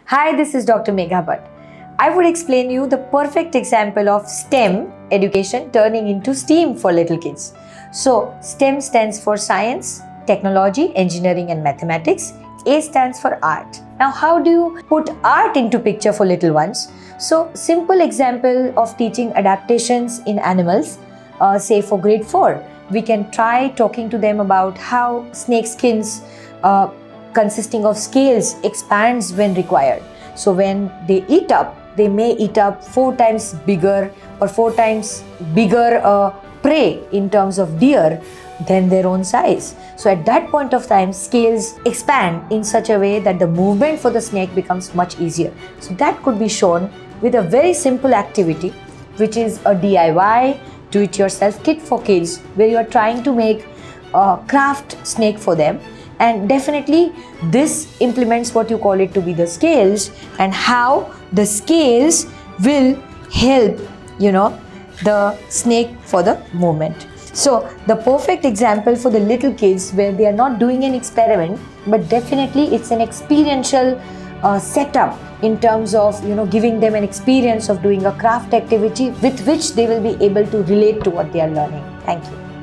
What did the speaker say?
Hi, this is Dr. Megha Bhatt. I would explain you the perfect example of STEM education turning into STEAM for little kids. So, STEM stands for science, technology, engineering and mathematics. A stands for art. Now, how do you put art into picture for little ones? So, simple example of teaching adaptations in animals, say for grade 4. We can try talking to them about how snake skins consisting of scales expands when required. So when they eat up, they may eat up 4 times bigger or 4 times bigger prey in terms of deer than their own size. So at that point of time, scales expand in such a way that the movement for the snake becomes much easier. So that could be shown with a very simple activity, which is a DIY, do-it-yourself kit for kids, where you are trying to make a craft snake for them. And definitely this implements what you call it to be the scales, and how the scales will help the snake for the movement. So the perfect example for the little kids, where they are not doing an experiment, but definitely it's an experiential setup in terms of giving them an experience of doing a craft activity with which they will be able to relate to what they are learning. Thank you.